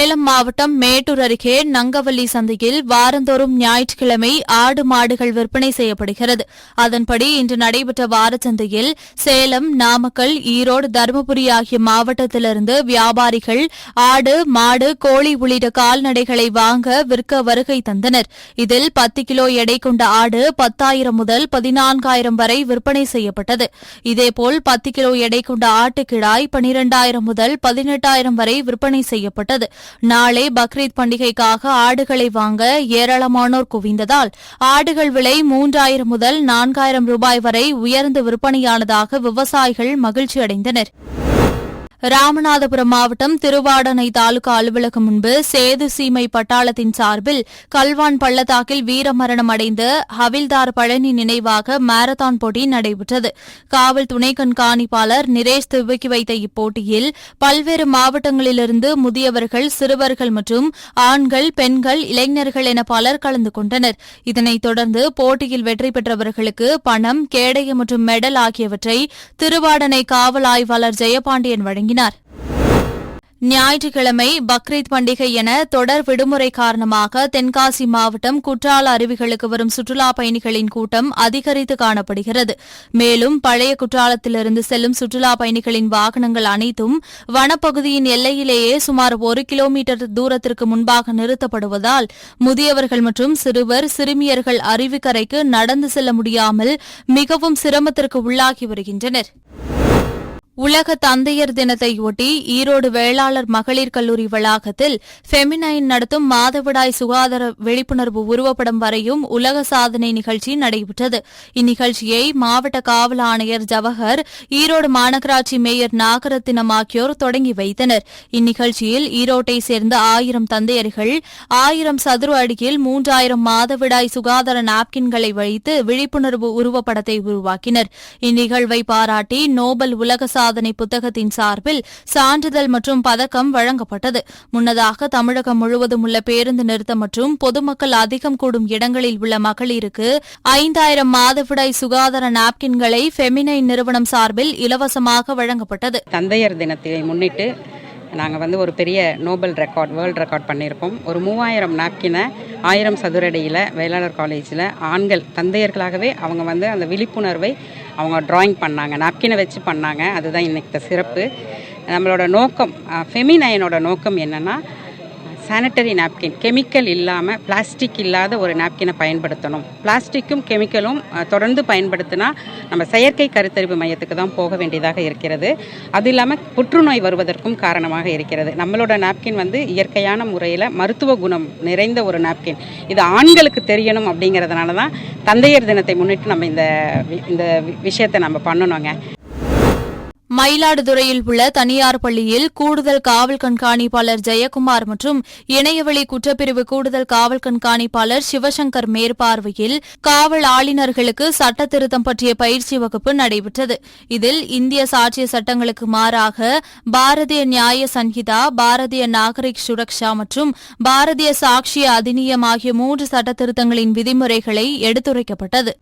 சேலம் மாவட்டம் மேட்டூர் அருகே நங்கவல்லி சந்தையில் வாரந்தோறும் ஞாயிற்றுக்கிழமை ஆடு மாடுகள் விற்பனை செய்யப்படுகிறது. அதன்படி இன்று நடைபெற்ற வாரச்சந்தையில் சேலம், நாமக்கல், ஈரோடு, தருமபுரி ஆகிய மாவட்டத்திலிருந்து வியாபாரிகள் ஆடு, மாடு, கோழி உள்ளிட்ட கால்நடைகளை வாங்க விற்க வருகை தந்தனர். இதில் 10 கிலோ எடை கொண்ட ஆடு 10,000 முதல் 14,000 வரை விற்பனை செய்யப்பட்டது. இதேபோல் 10 கிலோ எடை கொண்ட ஆட்டுக்கிடாய் 12,000 முதல் 18,000 வரை விற்பனை செய்யப்பட்டது. நாளை பக்ரீத் பண்டிகைக்காக ஆடுகளை வாங்க ஏராளமானோர் குவிந்ததால் ஆடுகள் விலை 3,000 முதல் 4,000 ரூபாய் வரை உயர்ந்து விற்பனையானதாக விவசாயிகள் மகிழ்ச்சியடைந்தனர். ராமநாதபுரம் மாவட்டம் திருவாடனை தாலுகா அலுவலகம் முன்பு சேது சீமை பட்டாளத்தின் சார்பில் கல்வான் பள்ளத்தாக்கில் வீரமரணம் அடைந்த ஹவில்தார் பழனி நினைவாக மாரத்தான் போட்டி நடைபெற்றது. காவல் துணை கண்காணிப்பாளர் நிரேஷ் துவக்கி வைத்த இப்போட்டியில் பல்வேறு மாவட்டங்களிலிருந்து முதியவர்கள், சிறுவர்கள் மற்றும் ஆண்கள், பெண்கள், இளைஞர்கள் என பலர் கலந்து கொண்டனர். இதனைத் தொடர்ந்து போட்டியில் வெற்றி பெற்றவர்களுக்கு பணம், கேடயம் மற்றும் மெடல் ஆகியவற்றை திருவாடனை காவல் ஆய்வாளர் ஜெயபாண்டியன் வழங்கினார். ஞாயிற்றுக்கிழமை பக்ரீத் பண்டிகை என தொடர் விடுமுறை காரணமாக தென்காசி மாவட்டம் குற்றால அருவிகளுக்கு வரும் சுற்றுலாப் பயணிகளின் கூட்டம் அதிகரித்து காணப்படுகிறது. மேலும் பழைய குற்றாலத்திலிருந்து செல்லும் சுற்றுலாப் பயணிகளின் வாகனங்கள் அனைத்தும் வனப்பகுதியின் எல்லையிலேயே சுமார் 1 கிலோமீட்டர் தூரத்திற்கு முன்பாக நிறுத்தப்படுவதால் முதியவர்கள் மற்றும் சிறுவர், சிறுமியர்கள் அருவிக்கரைக்கு நடந்து செல்ல முடியாமல் மிகவும் சிரமத்திற்கு உள்ளாகி வருகின்றனர். உலக தந்தையர் தினத்தையொட்டி ஈரோடு வேளாளர் மகளிர் கல்லூரி வளாகத்தில் ஃபெமினைன் நடத்தும் மாதவிடாய் சுகாதார விழிப்புணர்வு உருவப்படம் வரையும் உலக சாதனை நிகழ்ச்சி நடைபெற்றது. இந்நிகழ்ச்சியை மாவட்ட காவல் ஆணையர் ஜவஹர், ஈரோடு மாநகராட்சி மேயர் நாகரத்தினம் ஆகியோர் தொடங்கி வைத்தனர். இந்நிகழ்ச்சியில் ஈரோட்டை சேர்ந்த 1000 தந்தையர்கள் 1000 சதுர அடியில் 3000 மாதவிடாய் சுகாதார நாப்கின்களை வைத்து விழிப்புணர்வு உருவப்படத்தை உருவாக்கினர். இந்நிகழ்வை பாராட்டி நோபல் உலக சாதனை புத்தகத்தின் சார்பில் சான்றிதழ் மற்றும் பதக்கம் வழங்கப்பட்டது. முன்னதாக தமிழகம் முழுவதும் உள்ள பேருந்து நிறுத்தம் மற்றும் பொதுமக்கள் அதிகம் கூடும் இடங்களில் உள்ள மகளிருக்கு 5,000 மாதவிடாய் சுகாதார நாப்கின்களை ஃபெமினைன் நிறுவனம் சார்பில் இலவசமாக வழங்கப்பட்டது. தந்தையர் தினத்தை முன்னிட்டு நாங்கள் ஒரு பெரிய நோபல் ரெக்கார்ட், வேர்ல்டு ரெக்கார்ட் பண்ணியிருக்கோம். ஒரு 3000 நாப்கினை 1000 சதுரடியில் வேளாளர் காலேஜில் ஆண்கள் தந்தையர்களாகவே அவங்க அந்த விழிப்புணர்வை அவங்க டிராயிங் பண்ணாங்க, நாப்கினை வச்சு பண்ணாங்க. அதுதான் இன்றைக்கி சிறப்பு. நம்மளோட நோக்கம், ஃபெமினைனோட நோக்கம் என்னென்னா சானிட்டரி நாப்கின், கெமிக்கல் இல்லாமல், பிளாஸ்டிக் இல்லாத ஒரு நாப்கினை பயன்படுத்தணும். பிளாஸ்டிக்கும் கெமிக்கலும் தொடர்ந்து பயன்படுத்தினா நம்ம செயற்கை கருத்தரிப்பு மையத்துக்கு தான் போக வேண்டியதாக இருக்கிறது. அது இல்லாமல் புற்றுநோய் வருவதற்கும் காரணமாக இருக்கிறது. நம்மளோட நாப்கின் இயற்கையான முறையில் மருத்துவ குணம் நிறைந்த ஒரு நாப்கின். இது ஆண்களுக்கு தெரியணும் அப்படிங்கிறதுனால தான் தந்தையர் தினத்தை முன்னிட்டு நம்ம இந்த விஷயத்தை நம்ம பண்ணணுங்க. மயிலாடுதுறையில் உள்ள தனியார் பள்ளியில் கூடுதல் காவல் கண்காணிப்பாளர் ஜெயக்குமார் மற்றும் இணையவழி குற்றப்பிரிவு கூடுதல் காவல் கண்காணிப்பாளர் சிவசங்கர் மேற்பார்வையில் காவல் ஆளுநர்களுக்கு சட்ட திருத்தம் பற்றிய பயிற்சி வகுப்பு நடைபெற்றது. இதில் இந்திய சாட்சிய சட்டங்களுக்கு மாறாக பாரதிய நியாய சன்ஹிதா, பாரதிய நாகரிக் சுரக்ஷா மற்றும் பாரதிய சாட்சிய அதிநியம் ஆகிய 3 சட்ட திருத்தங்களின் விதிமுறைகளை எடுத்துரைக்கப்பட்டது.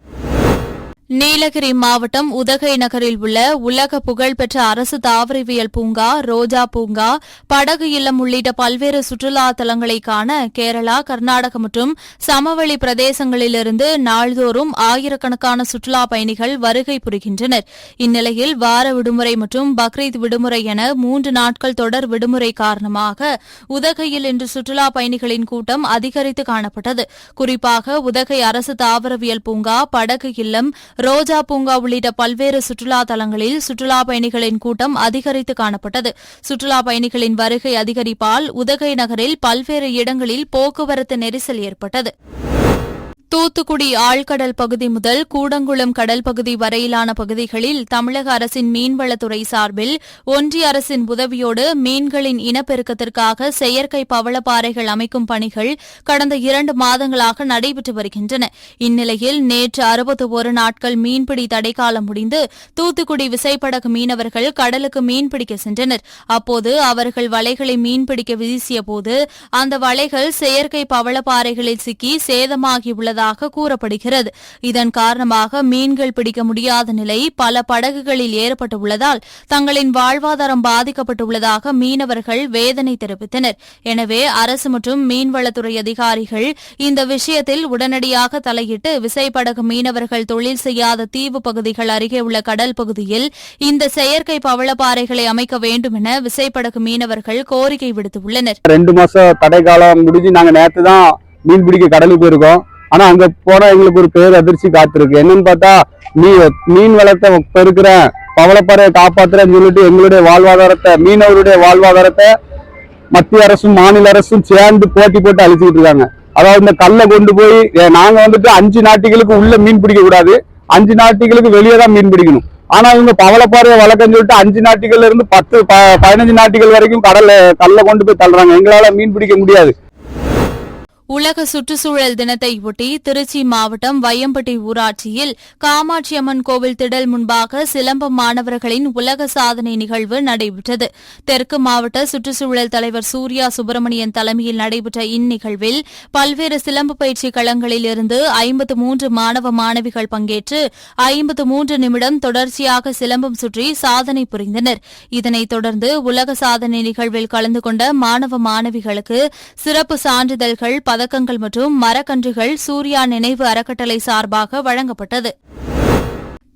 நீலகிரி மாவட்டம் உதகை நகரில் உள்ள உலக புகழ்பெற்ற அரசு தாவரவியல் பூங்கா, ரோஜா பூங்கா, படகு இல்லம் உள்ளிட்ட பல்வேறு சுற்றுலா தலங்களை காண கேரளா, கர்நாடகம் மற்றும் சமவெளி பிரதேசங்களிலிருந்து நாள்தோறும் ஆயிரக்கணக்கான சுற்றுலா பயணிகள் வருகை புரிகின்றனர். இந்நிலையில் வார விடுமுறை மற்றும் பக்ரீத் விடுமுறை என 3 நாட்கள் தொடர் விடுமுறை காரணமாக உதகையில் இன்று சுற்றுலா பயணிகளின் கூட்டம் அதிகரித்து காணப்பட்டது. குறிப்பாக உதகை அரசு தாவரவியல் பூங்கா, படகு இல்லம், ரோஜா பூங்கா உள்ளிட்ட பல்வேறு சுற்றுலா தலங்களில் சுற்றுலா பயணிகளின் கூட்டம் அதிகரித்து காணப்பட்டது. சுற்றுலா பயணிகளின் வருகை அதிகரிப்பால் உதகை நகரில் பல்வேறு இடங்களில் போக்குவரத்து நெரிசல் ஏற்பட்டது. தூத்துக்குடி ஆழ்கடல் பகுதி முதல் கூடங்குளம் கடல் பகுதி வரையிலான பகுதிகளில் தமிழக அரசின் மீன்வளத்துறை சார்பில் ஒன்றிய அரசின் உதவியோடு மீன்களின் இனப்பெருக்கத்திற்காக செயற்கை பவளப்பாறைகள் அமைக்கும் பணிகள் கடந்த 2 மாதங்களாக நடைபெற்று வருகின்றன. இந்நிலையில் நேற்று 61 நாட்கள் மீன்பிடி தடைக்காலம் முடிந்து தூத்துக்குடி விசைப்படகு மீனவர்கள் கடலுக்கு மீன்பிடிக்க சென்றனர். அப்போது அவர்கள் வலைகளை மீன்பிடிக்க வீசியபோது அந்த வலைகள் செயற்கை பவளப்பாறைகளில் சிக்கி சேதமாகியுள்ளதாக உள்ளதாக கூறப்படுகிறது. இதன் காரணமாக மீன்கள் பிடிக்க முடியாத நிலை பல படகுகளில் ஏற்பட்டுள்ளதால் தங்களின் வாழ்வாதாரம் பாதிக்கப்பட்டுள்ளதாக மீனவர்கள் வேதனை தெரிவித்தனர். எனவே அரசு மற்றும் மீன்வளத்துறை அதிகாரிகள் இந்த விஷயத்தில் உடனடியாக தலையிட்டு விசைப்படகு மீனவர்கள் தொழில் செய்யாத தீவு பகுதிகள் அருகே உள்ள கடல் பகுதியில் இந்த செயற்கை பவளப்பாறைகளை அமைக்க வேண்டும் என விசைப்படகு மீனவர்கள் கோரிக்கை விடுத்துள்ளனர். 2 மாசம் தடை காலம் முடிஞ்சு நாங்க நேற்று தான் மீன் பிடிக்க கடலுக்கு போயிருக்கோம். ஆனா அங்க போனா எங்களுக்கு ஒரு பேர் அதிர்ச்சி காத்திருக்கு. என்னன்னு பார்த்தா மீன் வளத்தை பெருக்கிற பவளப்பாறையை காப்பாத்துறேன்னு சொல்லிட்டு எங்களுடைய வாழ்வாதாரத்தை, மீனவருடைய வாழ்வாதாரத்தை மத்திய அரசும் மாநில அரசும் சேர்ந்து போட்டி போட்டு அழிச்சுக்கிட்டு இருக்காங்க. அதாவது இந்த கல்லை கொண்டு போய் நாங்க வந்துட்டு 5 நாட்டிகளுக்கு உள்ள மீன் பிடிக்க கூடாது, 5 நாட்டிகளுக்கு வெளியே தான் மீன் பிடிக்கணும். ஆனா இவங்க பவளப்பாறையை வளர்க்கன்னு சொல்லிட்டு 5 நாட்டிகள்ல இருந்து 10-15 நாட்டிகள் வரைக்கும் கல்லை கொண்டு போய் தள்ளுறாங்க. எங்களால மீன் பிடிக்க முடியாது. உலக சுற்றுச்சூழல் தினத்தை ஒட்டி திருச்சி மாவட்டம் வையம்பட்டி ஊராட்சியில் காமாட்சியம்மன் கோவில் திடல் முன்பாக சிலம்பம் மாணவர்களின் உலக சாதனை நிகழ்வு நடைபெற்றது. தெற்கு மாவட்ட சுற்றுச்சூழல் தலைவர் சூர்யா சுப்பிரமணியன் தலைமையில் நடைபெற்ற இந்நிகழ்வில் பல்வேறு சிலம்பு பயிற்சி களங்களில் இருந்து 53 மாணவ மாணவிகள் பங்கேற்று 53 நிமிடம் தொடர்ச்சியாக சிலம்பம் சுற்றி சாதனை புரிந்தனர். இதனைத் தொடர்ந்து உலக சாதனை நிகழ்வில் கலந்து கொண்ட மாணவ மாணவிகளுக்கு சிறப்பு சான்றிதழ்கள், பதக்கங்கள் மற்றும் மரக்கன்றுகள் சூர்யா நினைவு அறக்கட்டளை சார்பாக வழங்கப்பட்டது.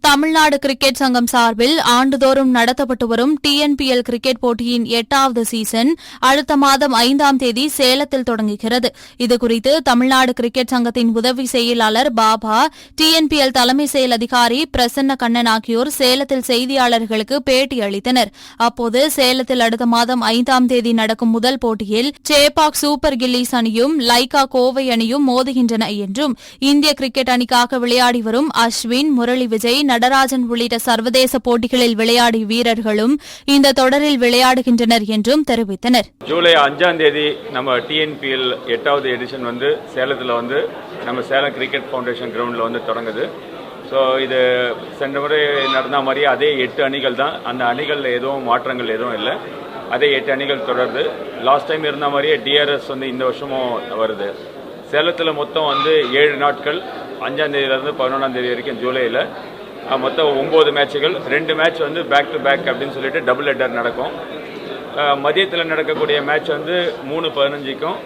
தமிழ்நாடு கிரிக்கெட் சங்கம் சார்பில் ஆண்டுதோறும் நடத்தப்பட்டு வரும் டிஎன்பிஎல் கிரிக்கெட் போட்டியின் 8வது சீசன் அடுத்த மாதம் 5ஆம் தேதி சேலத்தில் தொடங்குகிறது. இதுகுறித்து தமிழ்நாடு கிரிக்கெட் சங்கத்தின் உதவி செயலாளர் பாபா, டிஎன்பிஎல் தலைமை செயல் அதிகாரி பிரசன்ன கண்ணன் ஆகியோர் சேலத்தில் செய்தியாளர்களுக்கு பேட்டி அளித்தனர். அப்போது சேலத்தில் அடுத்த மாதம் 5ஆம் தேதி நடக்கும் முதல் போட்டியில் சேப்பாக் சூப்பர் கில்லிஸ் அணியும் லைகா கோவை அணியும் மோதுகின்றன என்றும் இந்திய கிரிக்கெட் அணிக்காக விளையாடி வரும் அஸ்வின், முரளி விஜய், நடராஜன் உள்ளிட்ட சர்வதேச போட்டிகளில் விளையாடிய வீரர்களும் இந்த தொடரில் விளையாடுகின்றனர் என்றும் தெரிவித்தனர். ஜூலை 5ஆம் தேதி நம்ம டிஎன்பிஎல் 8வது எடிஷன் சேலத்தில் நம்ம சேலம் கிரிக்கெட் ஃபவுண்டேஷன் கிரவுண்டில் தொடங்குது. ஸோ இது சென்ற முறை நடந்த மாதிரியே அதே 8 அணிகள் தான். அந்த அணிகளில் எதுவும் மாற்றங்கள் எதுவும் இல்லை. அதே 8 அணிகள் தொடருது. லாஸ்ட் டைம் இருந்த மாதிரியே டிஆர்எஸ் இந்த வருஷமும் வருது. சேலத்தில் மொத்தம் 7 நாட்கள், 5ஆம் தேதியிலேருந்து 11ஆம் தேதி வரைக்கும் ஜூலையில் மொத்தம் 9 மேட்சுகள். 2 மேட்ச் பேக் டு பேக் அப்படின்னு சொல்லிட்டு டபுள் ஹெட்டர் நடக்கும். மதியத்தில் நடக்கக்கூடிய மேட்ச் 3:15க்கும்,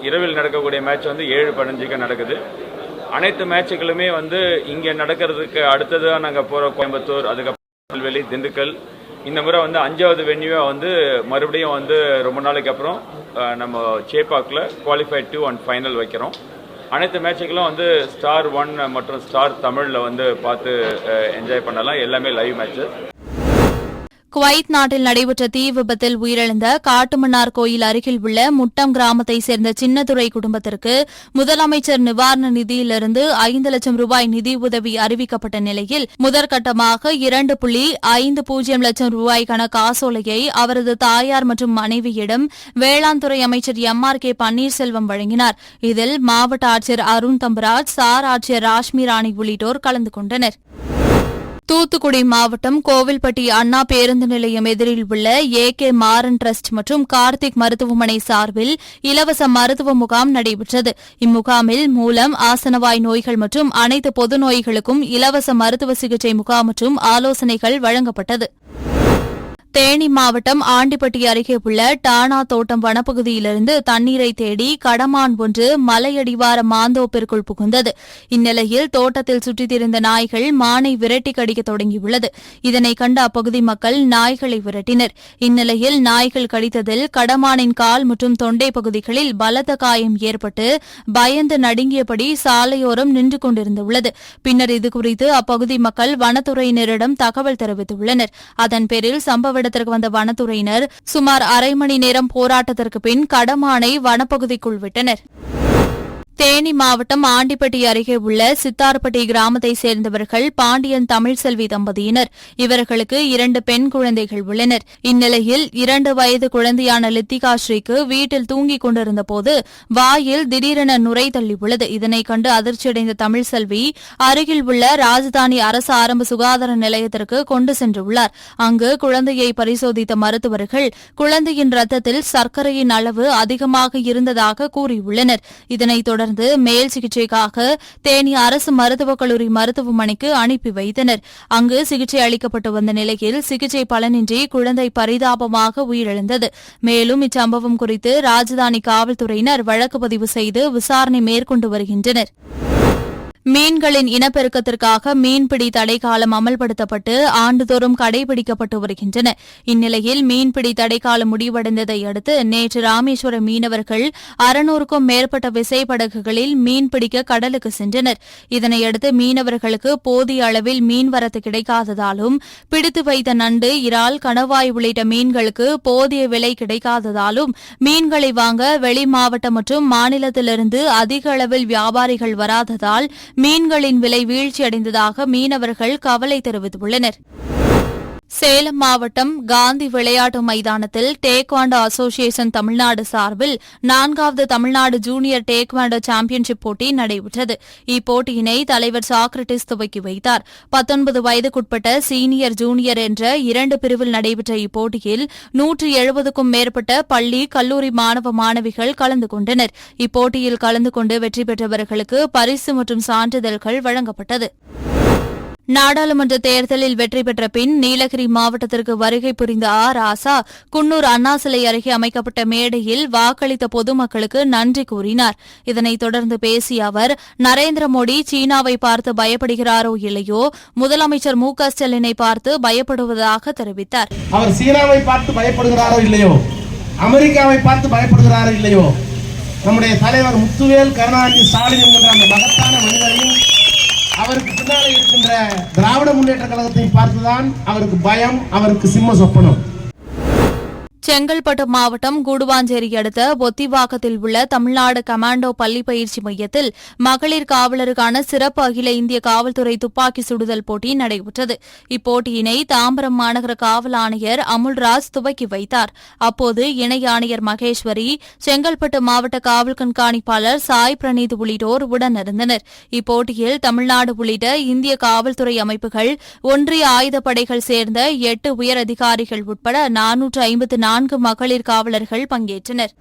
இரவில் நடக்கக்கூடிய மேட்ச் 7:15க்கும் நடக்குது. அனைத்து மேட்சுகளுமே இங்கே நடக்கிறதுக்கு அடுத்ததாக நாங்கள் போகிற கோயம்புத்தூர், அதுக்கப்புறம் நெல்வேலி, திண்டுக்கல், இந்த முறை 5வது வென்யூவை மறுபடியும் ரொம்ப நாளைக்கு அப்புறம் நம்ம சேப்பாக்கில் குவாலிஃபைட் 2 அண்ட் ஃபைனல் வைக்கிறோம். அனைத்து மேட்சுகளும் ஸ்டார் 1 மற்றும் ஸ்டார் தமிழில் பார்த்து என்ஜாய் பண்ணலாம். எல்லாமே லைவ் மேட்சஸ். குவைத் நாட்டில் நடைபெற்ற தீ விபத்தில் உயிரிழந்த காட்டுமன்னார் கோயில் அருகில் உள்ள முட்டம் கிராமத்தைச் சேர்ந்த சின்னதுரை குடும்பத்திற்கு முதலமைச்சர் நிவாரண நிதியிலிருந்து 5 லட்சம் ரூபாய் நிதி உதவி அறிவிக்கப்பட்ட நிலையில் முதற்கட்டமாக 2.50 லட்சம் ரூபாய்க்கான காசோலையை அவரது தாயார் மற்றும் மனைவியிடம் வேளாண் துறை அமைச்சர் MRK பன்னீர்செல்வம் வழங்கினார். இதில் மாவட்ட ஆட்சியர் அருண் தம்பராஜ், சார் ஆட்சியர் ராஷ்மி ராணி உள்ளிட்டோர் கலந்து கொண்டனர். தூத்துக்குடி மாவட்டம் கோவில்பட்டி அண்ணா பேருந்து நிலையம் எதிரில் உள்ள AK மாறன் டிரஸ்ட் மற்றும் கார்த்திக் மருத்துவமனை சார்பில் இலவச மருத்துவ முகாம் நடைபெற்றது. இம்முகாமில் மூலம், ஆசனவாய் நோய்கள் மற்றும் அனைத்து பொது நோய்களுக்கும் இலவச மருத்துவ சிகிச்சை முகாம் மற்றும் ஆலோசனைகள் வழங்கப்பட்டது. தேனி மாவட்டம் ஆண்டிப்பட்டி அருகே உள்ள டானா தோட்டம் வனப்பகுதியிலிருந்து தண்ணீரை தேடி கடமான் ஒன்று மலையடிவார மாந்தோப்பிற்குள் புகுந்தது. இந்நிலையில் தோட்டத்தில் சுற்றித் திரிந்த நாய்கள் மானை விரட்டி கடிக்க தொடங்கியுள்ளது. இதனை கண்ட அப்பகுதி மக்கள் நாய்களை விரட்டினர். இந்நிலையில் நாய்கள் கடித்ததில் கடமானின் கால் மற்றும் தொண்டை பகுதிகளில் பலத்த காயம் ஏற்பட்டு பயந்து நடுங்கியபடி சாலையோரம் நின்று கொண்டிருந்துள்ளது. பின்னர் இதுகுறித்து அப்பகுதி மக்கள் வனத்துறையினரிடம் தகவல் தெரிவித்துள்ளனர். அதன் பேரில் சம்பவ இடத்திற்கு வந்த வனத்துறையினர் சுமார் அரை மணி நேரம் போராட்டத்திற்கு பின் கடமானை வனப்பகுதிக்குள் விட்டனர். தேனி மாவட்டம் ஆண்டிப்பட்டி அருகே உள்ள சித்தார்பட்டி கிராமத்தைச் சேர்ந்தவர்கள் பாண்டியன் தமிழ்செல்வி தம்பதியினர். இவர்களுக்கு 2 பெண் குழந்தைகள் உள்ளனர். இந்நிலையில் 2 வயது குழந்தையான லித்திகா ஸ்ரீக்கு வீட்டில் தூங்கிக் கொண்டிருந்தபோது வாயில் திடீரென நுரை தள்ளியுள்ளது. இதனை கண்டு அதிர்ச்சியடைந்த தமிழ்செல்வி அருகில் உள்ள ராஜதானி அரசு ஆரம்ப சுகாதார நிலையத்திற்கு கொண்டு சென்றுள்ளார். அங்கு குழந்தையை பரிசோதித்த மருத்துவர்கள் குழந்தையின் ரத்தத்தில் சர்க்கரையின் அளவு அதிகமாக இருந்ததாக கூறியுள்ளனர். இதனைத் தொடர்ந்து தொடர்ந்து மேல் சிகிச்சைக்காக தேனி அரசு மருத்துவக் கல்லூரி மருத்துவமனைக்கு அனுப்பி வைத்தனர். அங்கு சிகிச்சை அளிக்கப்பட்டு வந்த நிலையில் சிகிச்சை பலனின்றி குழந்தை பரிதாபமாக உயிரிழந்தது. மேலும் இச்சம்பவம் குறித்து ராஜதானி காவல்துறையினர் வழக்கு பதிவு செய்து விசாரணை மேற்கொண்டு வருகின்றனர். மீன்களின் இனப்பெருக்கத்திற்காக மீன்பிடி தடைக்காலம் அமல்படுத்தப்பட்டு ஆண்டுதோறும் கடைபிடிக்கப்பட்டு வருகின்றன. இந்நிலையில் மீன்பிடி தடைக்காலம் முடிவடைந்ததை அடுத்து நேற்று ராமேஸ்வரம் மீனவர்கள் 600க்கும் மேற்பட்ட விசைப்படகுகளில் மீன்பிடிக்க கடலுக்கு சென்றனர். இதனையடுத்து மீனவர்களுக்கு போதிய அளவில் மீன்வரத்து கிடைக்காததாலும் பிடித்து வைத்த நண்டு, இறால், கணவாய் உள்ளிட்ட மீன்களுக்கு போதிய விலை கிடைக்காததாலும் மீன்களை வாங்க வெளி மாவட்டம் மற்றும் மாநிலத்திலிருந்து அதிக அளவில் வியாபாரிகள் வராததால் மீன்களின் விலை வீழ்ச்சியடைந்ததாக மீனவர்கள் கவலை தெரிவித்துள்ளனர். சேலம் மாவட்டம் காந்தி விளையாட்டு மைதானத்தில் டேக்வாண்டோ அசோசியேஷன் தமிழ்நாடு சார்பில் 4வது தமிழ்நாடு ஜூனியர் டேக்வாண்டோ சாம்பியன்ஷிப் போட்டி நடைபெற்றது. இப்போட்டியினை தலைவர் சாக்ரட்டிஸ் துவக்கி வைத்தார். 19 வயதுக்குட்பட்ட சீனியர், ஜூனியர் என்ற 2 பிரிவில் நடைபெற்ற இப்போட்டியில் 170க்கும் மேற்பட்ட பள்ளி, கல்லூரி மாணவ மாணவிகள் கலந்து கொண்டனர். இப்போட்டியில் கலந்து கொண்டு வெற்றி பெற்றவர்களுக்கு பரிசு மற்றும் சான்றிதழ்கள் வழங்கப்பட்டது. நாடாளுமன்ற தேர்தலில் வெற்றி பெற்ற பின் நீலகிரி மாவட்டத்திற்கு வருகை புரிந்த ராசா குன்னூர் அண்ணா சிலை அருகே அமைக்கப்பட்ட மேடையில் வாக்களித்த பொதுமக்களுக்கு நன்றி கூறினார். இதனைத் தொடர்ந்து பேசிய அவர், நரேந்திர மோடி சீனாவை பார்த்து பயப்படுகிறாரோ இல்லையோ, முதலமைச்சர் மு.க.ஸ்டாலினை பார்த்து பயப்படுவதாக தெரிவித்தார். அவர் சீனாவை பார்த்து பயப்படுகிறாரோ இல்லையோ, அமெரிக்காவை பார்த்து பயப்படுகிறாரோ இல்லையோ, நம்முடைய தலைவர் முத்துவேல் கருணாநிதி ஸ்டாலின் என்கின்ற அந்த மகத்தான மனிதரையும் அவருக்கு பின்னாலே இருக்கின்ற திராவிட முன்னேற்ற கழகத்தை பார்த்துதான் அவருக்கு பயம், அவருக்கு சிம்ம சொப்பனம். செங்கல்பட்டு மாவட்டம் கூடுவாஞ்சேரி அடுத்த பொத்திவாக்கத்தில் உள்ள தமிழ்நாடு கமாண்டோ பள்ளி பயிற்சி மையத்தில் மகளிர் காவலருக்கான சிறப்பு அகில இந்திய காவல்துறை துப்பாக்கி சுடுதல் போட்டி நடைபெற்றது. இப்போட்டியினை தாம்பரம் மாநகர காவல் ஆணையர் அமுல்ராஜ் துவக்கி வைத்தார். அப்போது இணை ஆணையர் மகேஸ்வரி, செங்கல்பட்டு மாவட்ட காவல் கண்காணிப்பாளர் சாய் பிரணீத் உள்ளிட்டோர் உடனிருந்தனர். இப்போட்டியில் தமிழ்நாடு உள்ளிட்ட இந்திய காவல்துறை அமைப்புகள், ஒன்றிய ஆயுதப்படைகள் சேர்ந்த 8 உயர் அதிகாரிகள் உட்பட 454 மகளிர் காவலர்கள் பங்கேற்றனர்.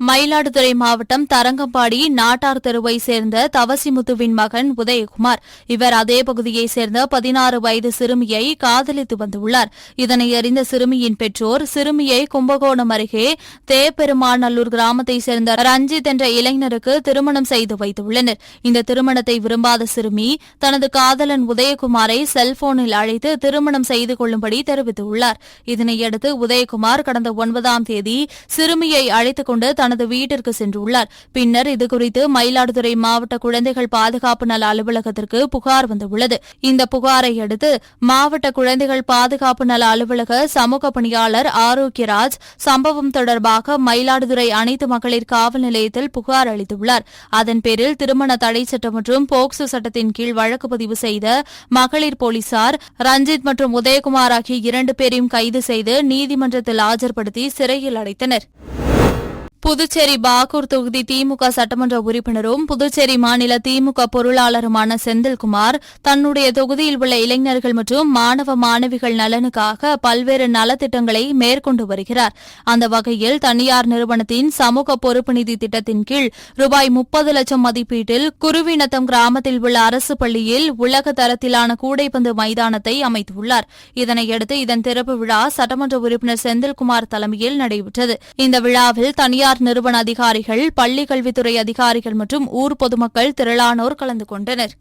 மயிலாடுதுறை மாவட்டம் தரங்கம்பாடி நாட்டார் தெருவை சேர்ந்த தவசிமுத்துவின் மகன் உதயகுமார். இவர் அதே பகுதியைச் சேர்ந்த 16 வயது சிறுமியை காதலித்து வந்துள்ளார். இதனை அறிந்த சிறுமியின் பெற்றோர் சிறுமியை கும்பகோணம் அருகே தேப்பெருமாநல்லூர் கிராமத்தைச் சேர்ந்த ரஞ்சித் என்ற இளைஞருக்கு திருமணம் செய்து வைத்துள்ளனர். இந்த திருமணத்தை விரும்பாத சிறுமி தனது காதலன் உதயகுமாரை செல்போனில் அழைத்து திருமணம் செய்து கொள்ளும்படி தெரிவித்துள்ளார். இதனையடுத்து உதயகுமார் கடந்த 9ஆம் தேதி சிறுமியை அழைத்துக் கொண்டு தனது வீட்டிற்கு சென்றுள்ளார். பின்னர் இதுகுறித்து மயிலாடுதுறை மாவட்ட குழந்தைகள் பாதுகாப்பு நல அலுவலகத்திற்கு புகார் வந்துள்ளது. இந்த புகாரை அடுத்து மாவட்ட குழந்தைகள் பாதுகாப்பு நல அலுவலக சமூக பணியாளர் ஆரோக்கியராஜ் சம்பவம் தொடர்பாக மயிலாடுதுறை அனைத்து மகளிர் காவல் நிலையத்தில் புகார் அளித்துள்ளார். அதன் பேரில் திருமண தடை சட்டம் மற்றும் போக்சோ சட்டத்தின் கீழ் வழக்கு பதிவு செய்த மகளிர் போலீசார் ரஞ்சித் மற்றும் உதயகுமார் ஆகிய 2 பேரையும் கைது செய்து நீதிமன்றத்தில் ஆஜர்படுத்தி சிறையில் அடைத்தனர். புதுச்சேரி பாகூர் தொகுதி திமுக சட்டமன்ற உறுப்பினரும் புதுச்சேரி மாநில திமுக பொருளாளருமான செந்தில்குமார் தன்னுடைய தொகுதியில் உள்ள இளைஞர்கள் மற்றும் மாணவ மாணவிகள் நலனுக்காக பல்வேறு நலத்திட்டங்களை மேற்கொண்டு வருகிறார். அந்த வகையில் தனியார் நிறுவனத்தின் சமூக பொறுப்பு நிதி திட்டத்தின் கீழ் ரூபாய் 30 லட்சம் மதிப்பீட்டில் குருவிநத்தம் கிராமத்தில் உள்ள அரசு பள்ளியில் உலக தரத்திலான கூடைப்பந்து மைதானத்தை அமைத்துள்ளார். இதனையடுத்து இதன் திறப்பு விழா சட்டமன்ற உறுப்பினர் செந்தில்குமார் தலைமையில் நடைபெற்றது. இந்த விழாவில் தனியார் நிறுவன அதிகாரிகள், பள்ளிக் கல்வித்துறை அதிகாரிகள் மற்றும் ஊர் பொதுமக்கள் திரளானோர் கலந்து கொண்டனர்.